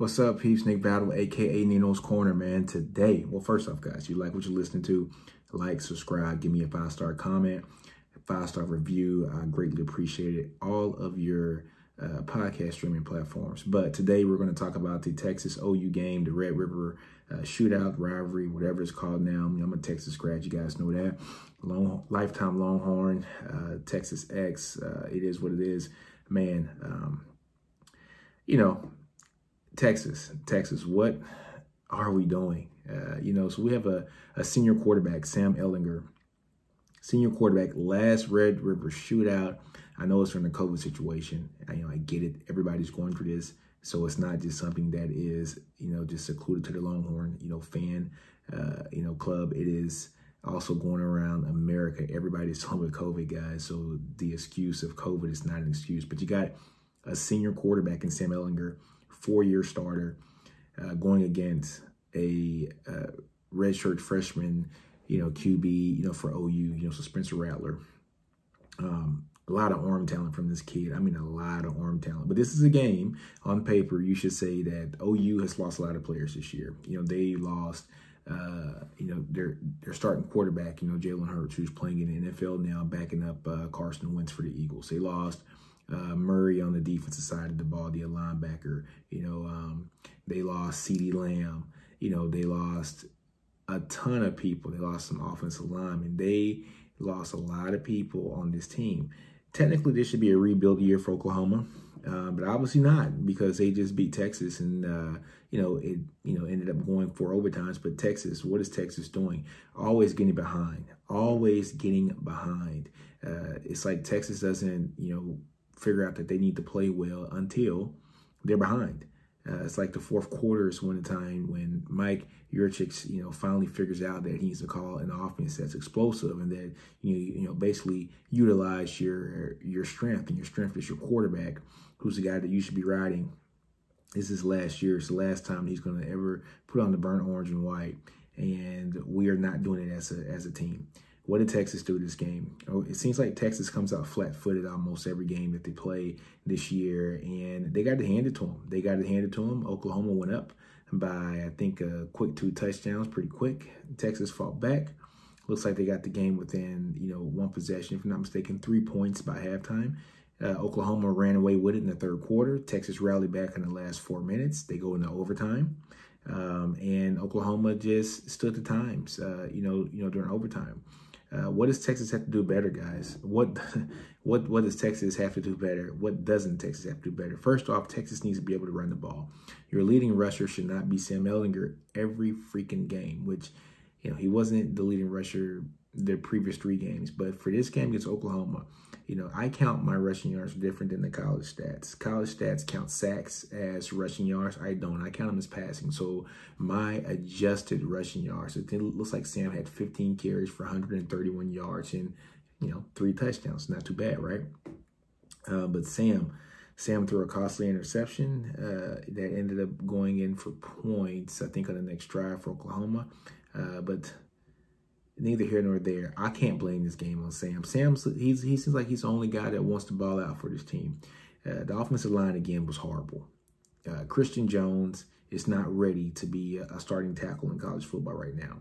What's up, peeps? Nick Battle, aka NinosCorner, man. Today, well, first off, guys, you like what you're listening to, like, subscribe, give me a 5-star comment, a 5-star review. I greatly appreciate it. All of your podcast streaming platforms. But today we're going to talk about the Texas OU game, the Red River shootout, rivalry, whatever it's called now. I'm a Texas grad, you guys know that. Lifetime Longhorn, Texas X. It is what it is, man. Texas, what are we doing? So we have a senior quarterback, Sam Ehlinger, senior quarterback, last Red River shootout. I know it's from the COVID situation. I get it. Everybody's going through this. So it's not just something that is, just secluded to the Longhorn, fan, club. It is also going around America. Everybody's home with COVID, guys. So the excuse of COVID is not an excuse. But you got a senior quarterback in Sam Ehlinger, 4-year starter, going against a redshirt freshman, QB, for OU, so Spencer Rattler. A lot of arm talent from this kid. I mean, a lot of arm talent. But this is a game, on paper, you should say that OU has lost a lot of players this year. They lost, their starting quarterback, Jalen Hurts, who's playing in the NFL now, backing up Carson Wentz for the Eagles. They lost Murray on the defensive side of the ball, the linebacker. They lost CeeDee Lamb. They lost a ton of people. They lost some offensive linemen. They lost a lot of people on this team. Technically, this should be a rebuild year for Oklahoma, but obviously not, because they just beat Texas, and it ended up going 4 overtimes. But Texas, what is Texas doing? Always getting behind. Always getting behind. It's like Texas doesn't figure out that they need to play well until they're behind. It's like the fourth quarter is one time when Mike Yurchik, finally figures out that he needs to call an offense that's explosive, and that basically utilize your strength, and your strength is your quarterback, who's the guy that you should be riding. This is last year. It's the last time he's going to ever put on the burnt orange and white, and we are not doing it as a team. What did Texas do this game? It seems like Texas comes out flat-footed almost every game that they play this year, and they got it handed to them. Oklahoma went up by, I think, a quick 2 touchdowns, pretty quick. Texas fought back. Looks like they got the game within, 1 possession, if I'm not mistaken, 3 points by halftime. Oklahoma ran away with it in the third quarter. Texas rallied back in the last 4 minutes. They go into overtime. And Oklahoma just stood the times, during overtime. What does Texas have to do better, guys? What does Texas have to do better? What doesn't Texas have to do better? First off, Texas needs to be able to run the ball. Your leading rusher should not be Sam Ehlinger every freaking game, which, he wasn't the leading rusher the previous 3 games. But for this game against Oklahoma, I count my rushing yards different than the college stats. College stats count sacks as rushing yards. I don't. I count them as passing. So my adjusted rushing yards, it looks like Sam had 15 carries for 131 yards and, 3 touchdowns. Not too bad, right? But Sam threw a costly interception that ended up going in for points, I think, on the next drive for Oklahoma. But neither here nor there. I can't blame this game on Sam. He seems like he's the only guy that wants to ball out for this team. The offensive line, again, was horrible. Christian Jones is not ready to be a starting tackle in college football right now.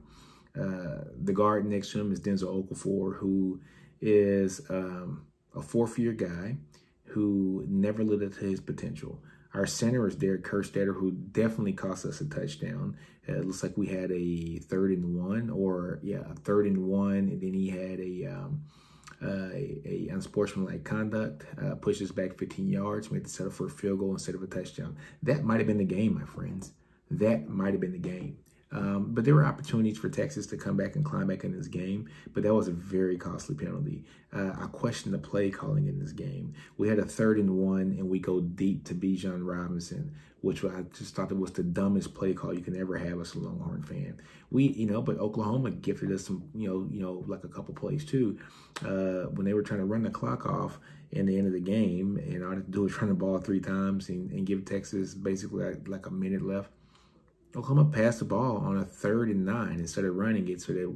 The guard next to him is Denzel Okafor, who is a 4th-year guy who never lived up to his potential. Our center is Derek Kerstetter, who definitely cost us a touchdown. It looks like we had a 3rd and 1, a 3rd and 1, and then he had a unsportsmanlike conduct, pushes back 15 yards, made the setup for a field goal instead of a touchdown. That might have been the game, my friends. That might have been the game. But there were opportunities for Texas to come back and climb back in this game, but that was a very costly penalty. I question the play calling in this game. We had a 3rd and 1, and we go deep to Bijan Robinson, which I just thought that was the dumbest play call you can ever have as a Longhorn fan. But Oklahoma gifted us some, like a couple plays too, when they were trying to run the clock off in the end of the game, and all they had to do was run the ball 3 times and give Texas basically like a minute left. Oklahoma passed the ball on a 3rd and 9 instead of running it, so that,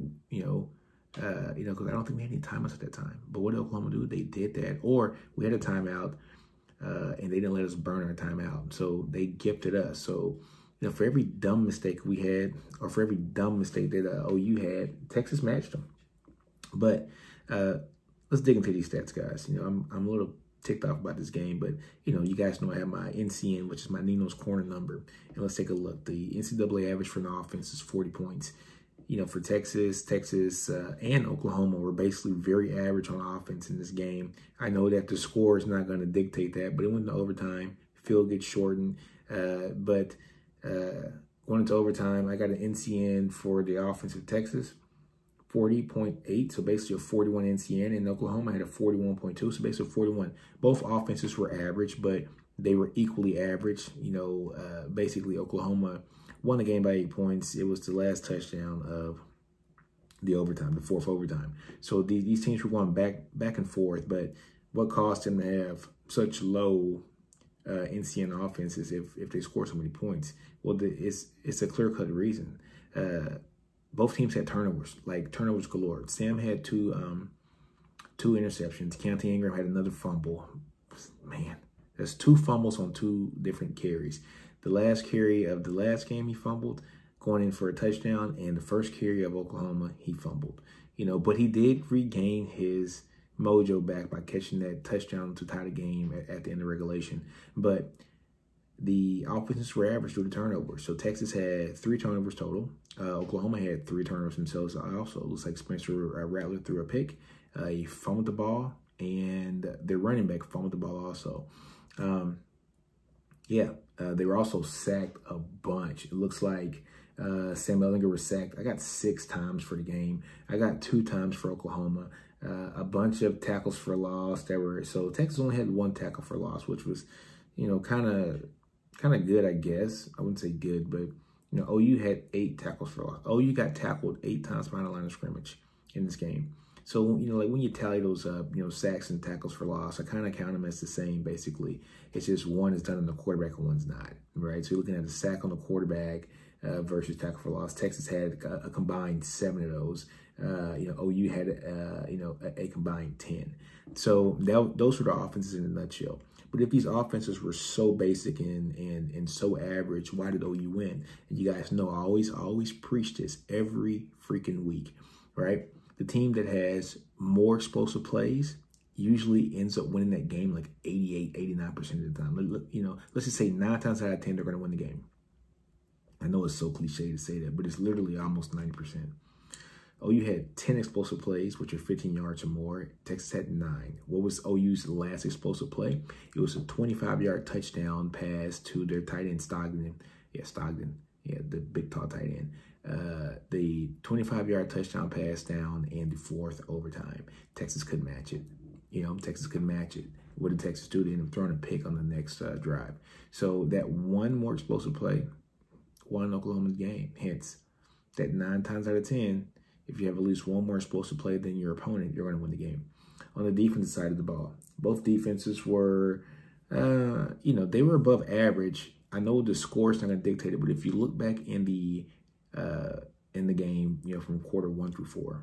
because I don't think we had any timeouts at that time. But what did Oklahoma do? They did that. Or we had a timeout. and they didn't let us burn our timeout. So they gifted us. So, you know, for every dumb mistake we had, or for every dumb mistake that OU had, Texas matched them. But let's dig into these stats, guys. You know, I'm a little ticked off about this game, but, you know, you guys know I have my NCN, which is my NinosCorner number. And let's take a look. The NCAA average for an offense is 40 points. You know, for Texas and Oklahoma were basically very average on offense in this game. I know that the score is not going to dictate that, but it went to overtime. Field gets shortened. But going into overtime, I got an NCN for the offense of Texas, 40.8, so basically a 41 NCN, and Oklahoma had a 41.2, so basically 41. Both offenses were average, but they were equally average. You know, basically Oklahoma won the game by 8 points. It was the last touchdown of the overtime, the fourth overtime. So these teams were going back and forth, but what caused them to have such low NCN offenses if they score so many points? Well, it's a clear-cut reason. Both teams had turnovers, like turnovers galore. Sam had two interceptions. Keontae Ingram had another fumble. Man, that's 2 fumbles on 2 different carries. The last carry of the last game, he fumbled, going in for a touchdown, and the first carry of Oklahoma, he fumbled. You know, but he did regain his mojo back by catching that touchdown to tie the game at the end of regulation. But the offenses were average due to turnovers. So Texas had 3 turnovers total. Oklahoma had 3 turnovers themselves also. It looks like Spencer Rattler threw a pick. He fumbled the ball, and their running back fumbled the ball also. They were also sacked a bunch. It looks like Sam Ellinger was sacked. I got 6 times for the game. I got 2 times for Oklahoma. A bunch of tackles for loss. So Texas only had 1 tackle for loss, which was, you know, kind of good, I guess. I wouldn't say good, but, you know, OU had 8 tackles for loss. OU got tackled 8 times behind the line of scrimmage in this game. So, you know, like when you tally those up, you know, sacks and tackles for loss, I kind of count them as the same, basically. It's just one is done on the quarterback and one's not, right? So you're looking at the sack on the quarterback versus tackle for loss. Texas had a combined 7 of those. You know, OU had, a combined 10. So those were the offenses in a nutshell. But if these offenses were so basic and so average, why did OU win? And you guys know I always preach this every freaking week, right? The team that has more explosive plays usually ends up winning that game like 88, 89% of the time. You know, let's just say 9 times out of 10, they're going to win the game. I know it's so cliche to say that, but it's literally almost 90%. OU had 10 explosive plays, which are 15 yards or more. Texas had 9. What was OU's last explosive play? It was a 25-yard touchdown pass to their tight end, Stogden. Yeah, the big, tall tight end. The 25-yard touchdown pass down in the 4th overtime. Texas couldn't match it. You know, Texas couldn't match it. What did Texas do? They ended up throwing a pick on the next drive. So that one more explosive play won Oklahoma's game. Hence, that 9 times out of 10, if you have at least one more explosive play than your opponent, you're going to win the game. On the defensive side of the ball, both defenses were, they were above average. I know the score is not going to dictate it, but if you look back in the game, you know, from quarter 1 through 4,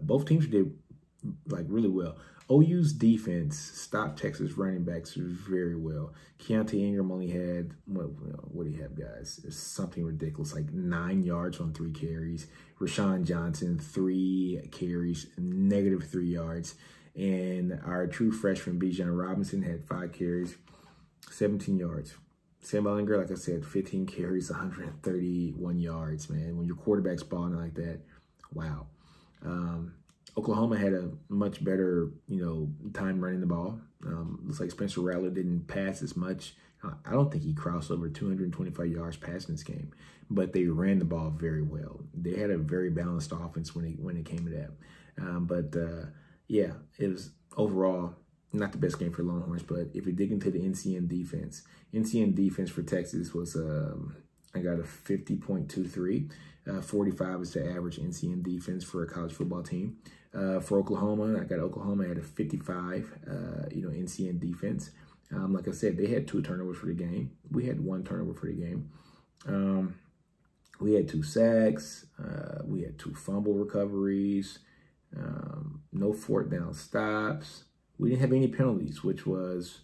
both teams did like really well. OU's defense stopped Texas running backs very well. Keontae Ingram only had, what do you have, guys? It's something ridiculous, like 9 yards on 3 carries. Rashawn Johnson, 3 carries, -3 yards. And our true freshman, Bijan Robinson, had 5 carries, 17 yards. Sam Ellinger, like I said, 15 carries, 131 yards, man. When your quarterback's balling like that, wow. Oklahoma had a much better, time running the ball. Looks like Spencer Rattler didn't pass as much. I don't think he crossed over 225 yards passing this game, but they ran the ball very well. They had a very balanced offense when it came to that. It was overall not the best game for Longhorns. But if you dig into the NCN defense for Texas was I got a 50.23. 45 is the average NCN defense for a college football team. For Oklahoma, I got Oklahoma at a 55, NCN defense. Like I said, they had 2 turnovers for the game. We had 1 turnover for the game. We had 2 sacks. We had 2 fumble recoveries. No 4th down stops. We didn't have any penalties, which was,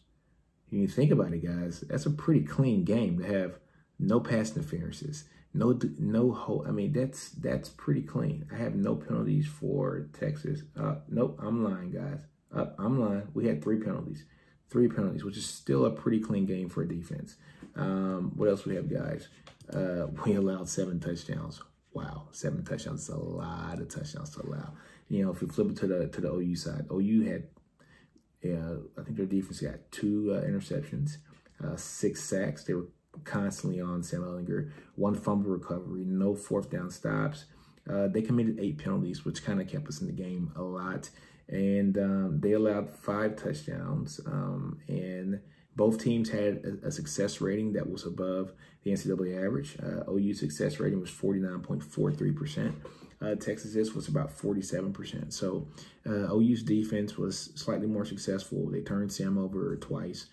when you think about it, guys, that's a pretty clean game to have no pass interferences. I mean, that's pretty clean. I have no penalties for Texas. Nope, I'm lying, guys. I'm lying. We had 3 penalties. 3 penalties, which is still a pretty clean game for a defense. What else we have, guys? We allowed 7 touchdowns. Wow, 7 touchdowns is a lot of touchdowns to allow. You know, if you flip it to the OU side, OU had, I think their defense got 2 interceptions, 6 sacks. They were constantly on Sam Ehlinger, 1 fumble recovery, no 4th down stops. They committed 8 penalties, which kind of kept us in the game a lot. And they allowed 5 touchdowns. And both teams had a success rating that was above the NCAA average. OU success rating was 49.43%. Texas's was about 47%. So OU's defense was slightly more successful. They turned Sam over twice.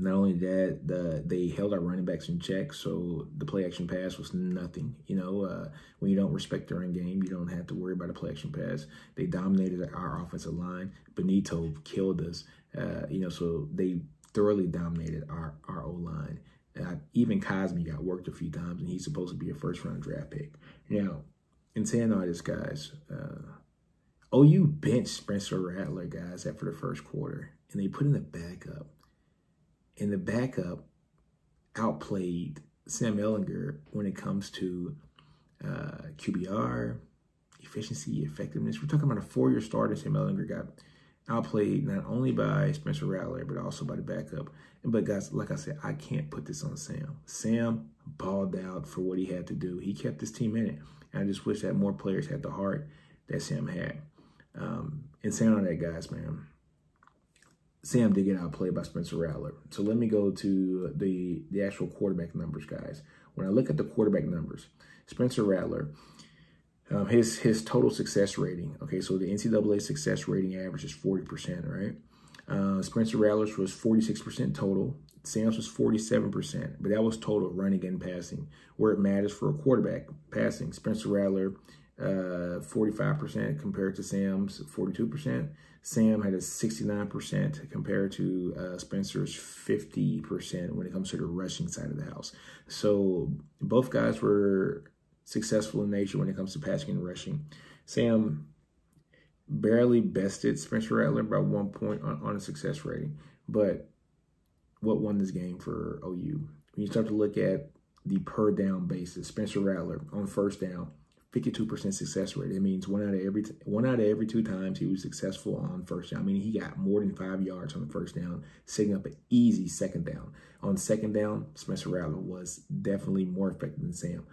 Not only that, they held our running backs in check, so the play action pass was nothing. You know, when you don't respect the run game, you don't have to worry about a play action pass. They dominated our offensive line. Benito killed us. You know, so they thoroughly dominated our O-line. Even Cosme got worked a few times, and he's supposed to be a first-round draft pick. Now, in saying all this, guys, OU benched Spencer Rattler, guys, after the first quarter, and they put in the backup. And the backup outplayed Sam Ehlinger when it comes to QBR, efficiency, effectiveness. We're talking about a 4-year starter. Sam Ehlinger got outplayed not only by Spencer Rattler, but also by the backup. But guys, like I said, I can't put this on Sam. Sam balled out for what he had to do. He kept his team in it. And I just wish that more players had the heart that Sam had. And saying all that, guys, man, Sam did get outplayed by Spencer Rattler. So let me go to the actual quarterback numbers, guys. When I look at the quarterback numbers, Spencer Rattler, his total success rating, okay, so the NCAA success rating average is 40%, right? Spencer Rattler's was 46% total. Sam's was 47%, but that was total running and passing. Where it matters for a quarterback, passing, Spencer Rattler, 45% compared to Sam's 42%. Sam had a 69% compared to Spencer's 50% when it comes to the rushing side of the house. So both guys were successful in nature when it comes to passing and rushing. Sam barely bested Spencer Rattler by 1 point on a success rating. But what won this game for OU? When you start to look at the per down basis, Spencer Rattler on first down, 52% success rate. It means one out of every 2 times he was successful on first down. I mean, he got more than 5 yards on the first down, setting up an easy second down. On second down, Spencer Rattler was definitely more effective than Sam.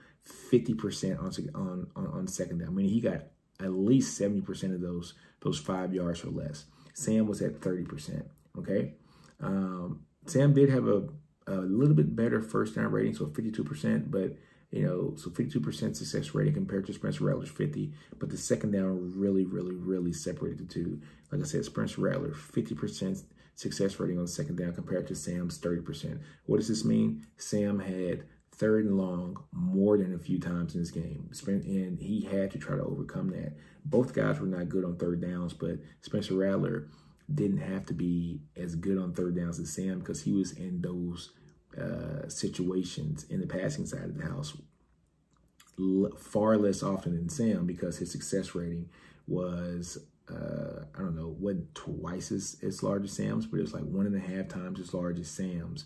50% on second down. I mean, he got at least 70% of those 5 yards or less. Sam was at 30%. Okay, Sam did have a little bit better first down rating, so 52%, but you know, so 52% success rating compared to Spencer Rattler's 50%. But the second down really separated the two. Like I said, Spencer Rattler, 50% success rating on second down compared to Sam's 30%. What does this mean? Sam had 3rd and long more than a few times in this game. And he had to try to overcome that. Both guys were not good on 3rd downs, but Spencer Rattler didn't have to be as good on 3rd downs as Sam because he was in those situations in the passing side of the house far less often than Sam because his success rating was, I don't know, wasn't twice as large as Sam's, but it was like 1.5 times as large as Sam's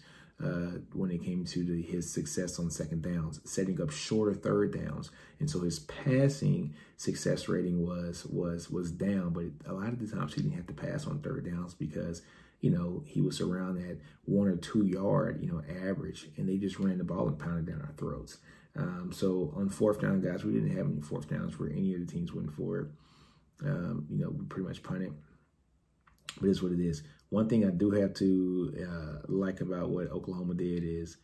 when it came to his success on second downs, setting up shorter 3rd downs. And so his passing success rating was down, but a lot of the times he didn't have to pass on 3rd downs because you know, he was around that 1 or 2 yard, you know, average, and they just ran the ball and pounded down our throats. So on 4th down, guys, we didn't have any 4th downs where any of the teams went for it. You know, we pretty much punted, but it's what it is. One thing I do have to like about what Oklahoma did is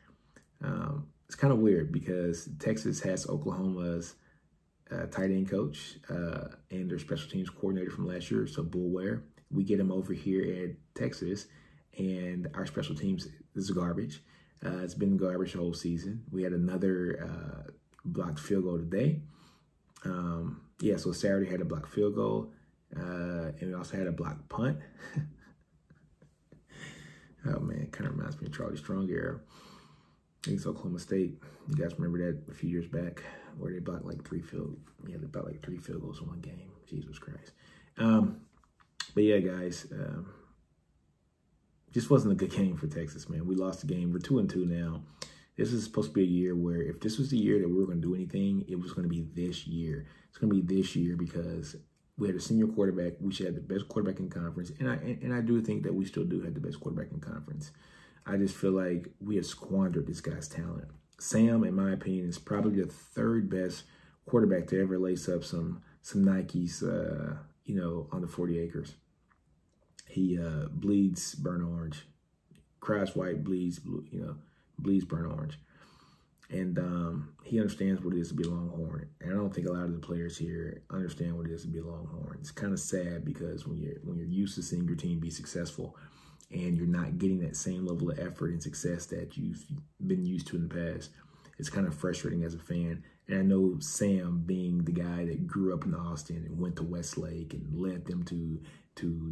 it's kind of weird because Texas has Oklahoma's tight end coach and their special teams coordinator from last year, so Bull Ware. We get him over here at Texas, and our special teams is garbage. It's been garbage the whole season. We had another blocked field goal today. Yeah, so Saturday had a blocked field goal. And we also had a blocked punt. Oh, man, kind of reminds me of Charlie Strong era. I think it's Oklahoma State. You guys remember that a few years back where they blocked like three field goals in one game. Jesus Christ. But yeah, guys, just wasn't a good game for Texas, man. We lost the game. We're 2-2 now. This is supposed to be a year where if this was the year that we were going to do anything, it was going to be this year. It's going to be this year because we had a senior quarterback. We should have the best quarterback in conference. And I do think that we still do have the best quarterback in conference. I just feel like we have squandered this guy's talent. Sam, in my opinion, is probably the third best quarterback to ever lace up some Nikes, on the 40 acres. He bleeds burnt orange, cries white, bleeds blue, bleeds burnt orange. And he understands what it is to be a Longhorn. And I don't think a lot of the players here understand what it is to be a Longhorn. It's kind of sad because when you're used to seeing your team be successful and you're not getting that same level of effort and success that you've been used to in the past, it's kind of frustrating as a fan. And I know Sam, being the guy that grew up in Austin and went to Westlake and led them to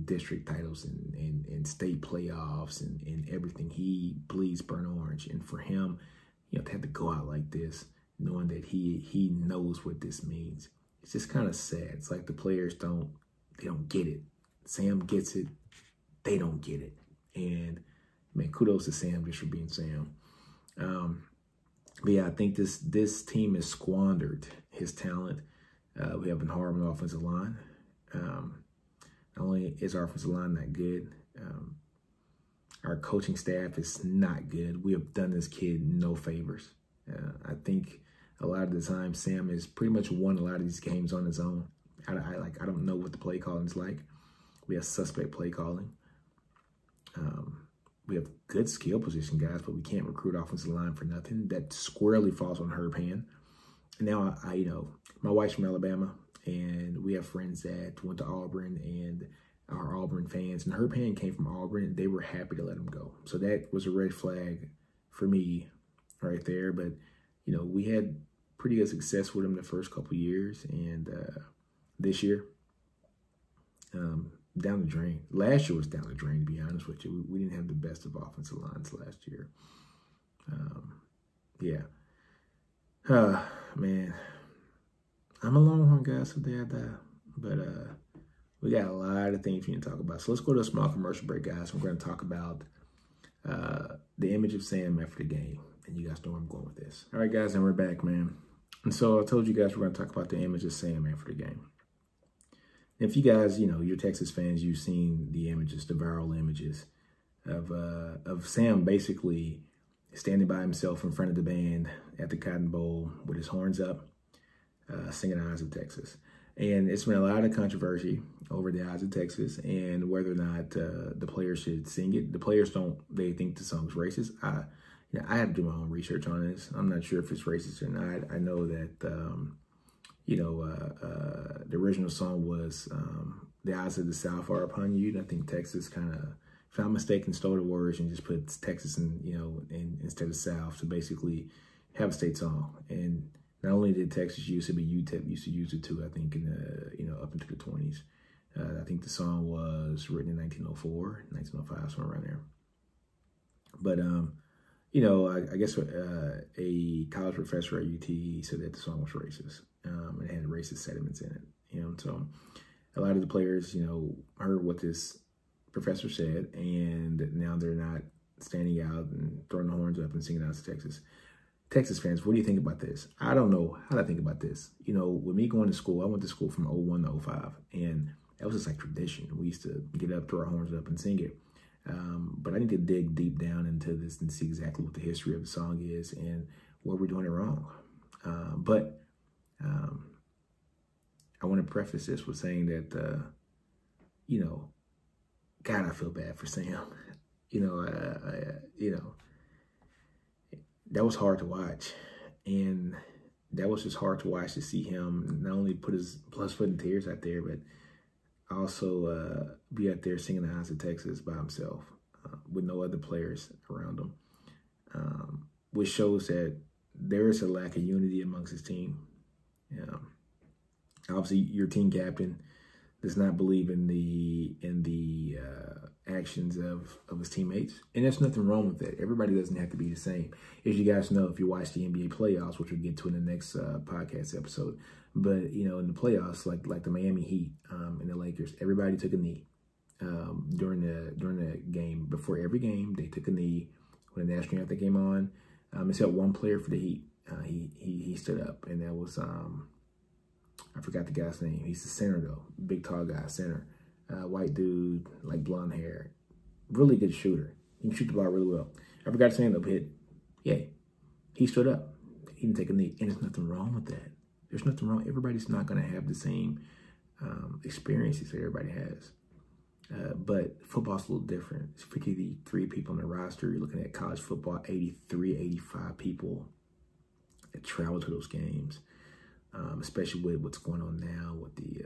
district titles and state playoffs and everything, he bleeds burnt orange. And for him, to have to go out like this, knowing that he knows what this means, it's just kind of sad. It's like the players don't get it. Sam gets it. They don't get it. And, man, kudos to Sam just for being Sam. But, yeah, I think this team has squandered his talent. We have a horrible offensive line. Not only is our offensive line not good, our coaching staff is not good. We have done this kid no favors. I think a lot of the time Sam has pretty much won a lot of these games on his own. I don't know what the play calling is like. We have suspect play calling. We have good skill position guys, but we can't recruit offensive line for nothing. That squarely falls on Herb Hand. And now my wife's from Alabama, and we have friends that went to Auburn and are Auburn fans. And Herb Hand came from Auburn, and they were happy to let him go. So that was a red flag for me right there. But, we had pretty good success with him the first couple of years. And this year, down the drain. Last year was down the drain, to be honest with you. We didn't have the best of offensive lines last year. Man, I'm a Longhorn guy, so there I die. But we got a lot of things we need to talk about. So let's go to a small commercial break, guys. We're going to talk about the image of Sam after the game. And you guys know where I'm going with this. All right, guys, and we're back, man. And so I told you guys we're going to talk about the image of Sam after the game. If you guys, you're Texas fans, you've seen the images, the viral images of Sam basically standing by himself in front of the band at the Cotton Bowl with his horns up, singing Eyes of Texas. And it's been a lot of controversy over the Eyes of Texas and whether or not the players should sing it. The players they think the song's racist. I have to do my own research on this. I'm not sure if it's racist or not. I know that the original song was The Eyes of the South Are Upon You. And I think Texas kind of, if I'm mistaken, stole the words and just put Texas instead of South to basically have a state song. And not only did Texas use it, but UTEP used to use it too, I think, in the, up into the 20s. I think the song was written in 1904, 1905, somewhere around there. But, I guess a college professor at UT said that the song was racist. And had racist sentiments in it. So a lot of the players, heard what this professor said, and now they're not standing out and throwing the horns up and singing Out to Texas. Texas fans, what do you think about this? I don't know how to think about this. With me going to school, I went to school from 01 to 05, and that was just like tradition. We used to get up, throw our horns up, and sing it. But I need to dig deep down into this and see exactly what the history of the song is and where we're doing it wrong. I want to preface this with saying that, God, I feel bad for Sam. That was hard to watch. And that was just hard to watch, to see him not only put his blood, sweat, and tears out there, but also be out there singing the Eyes of Texas by himself with no other players around him, which shows that there is a lack of unity amongst his team. Obviously, your team captain, does not believe in the actions of his teammates, and there's nothing wrong with that. Everybody doesn't have to be the same. As you guys know, if you watch the NBA playoffs, which we'll get to in the next podcast episode, but you know, in the playoffs, like the Miami Heat and the Lakers, everybody took a knee during the game. Before every game, they took a knee when the national anthem came on. Except one player for the Heat, he stood up, and that was I forgot the guy's name. He's the center though, big tall guy, center, white dude, like blonde hair, really good shooter. He can shoot the ball really well. I forgot his name though, but yeah, he stood up. He didn't take a knee, and there's nothing wrong with that. There's nothing wrong. Everybody's not going to have the same experiences that everybody has. But football's a little different. It's 53 people on the roster. You're looking at college football, 83, 85 people that travel to those games, especially with what's going on now with the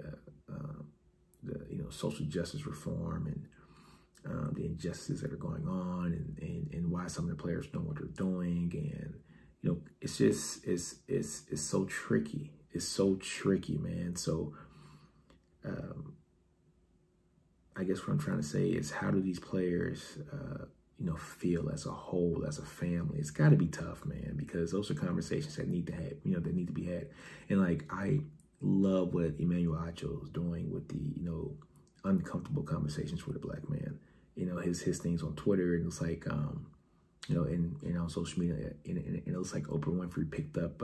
social justice reform and the injustices that are going on, and why some of the players know what they're doing, and you know, it's just it's so tricky. It's so tricky, man. So I guess what I'm trying to say is, how do these players, feel as a whole, as a family? It's got to be tough, man, because those are conversations that need to have, that need to be had. And like, I love what Emmanuel Acho is doing with the, uncomfortable conversations with a black man. His things on Twitter, and it's like, and on social media, and it looks like Oprah Winfrey picked up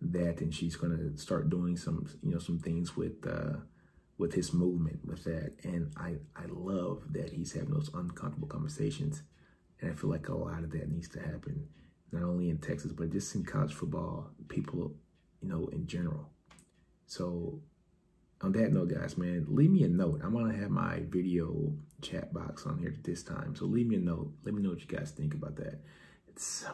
that, and she's gonna start doing some things with his movement with that. And I love that he's having those uncomfortable conversations, and I feel like a lot of that needs to happen, not only in Texas, but just in college football, people, in general. So on that note, guys, man, leave me a note. I'm gonna have my video chat box on here this time, so leave me a note. Let me know what you guys think about that. It's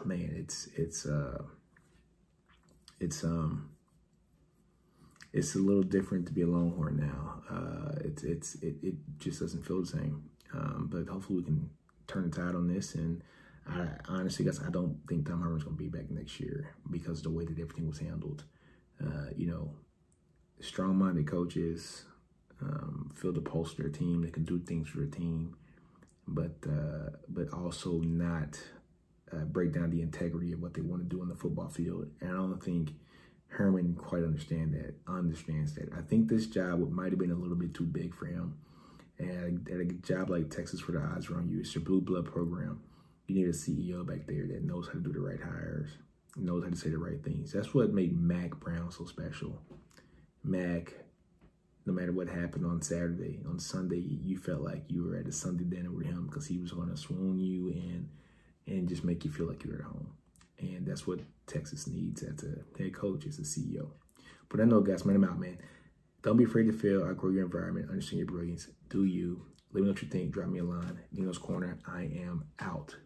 a little different to be a Longhorn now. It just doesn't feel the same. But hopefully we can turn the tide on this. And I honestly, guys, I don't think Tom Herman's going to be back next year because of the way that everything was handled. Strong-minded coaches feel the pulse of their team. They can do things for their team, but also not break down the integrity of what they want to do on the football field. And I don't think Herman quite understands that. I think this job might have been a little bit too big for him. And at a job like Texas, where the odds are on you, it's your blue blood program. You need a CEO back there that knows how to do the right hires, knows how to say the right things. That's what made Mac Brown so special. Mac, no matter what happened on Saturday, on Sunday, you felt like you were at a Sunday dinner with him, because he was going to swoon you and just make you feel like you're at home. And that's what Texas needs as a head coach, as a CEO. But I know, guys, man, I'm out, man. Don't be afraid to fail. Outgrow your environment. Understand your brilliance. Do you. Let me know what you think. Drop me a line. NinosCorner. I am out.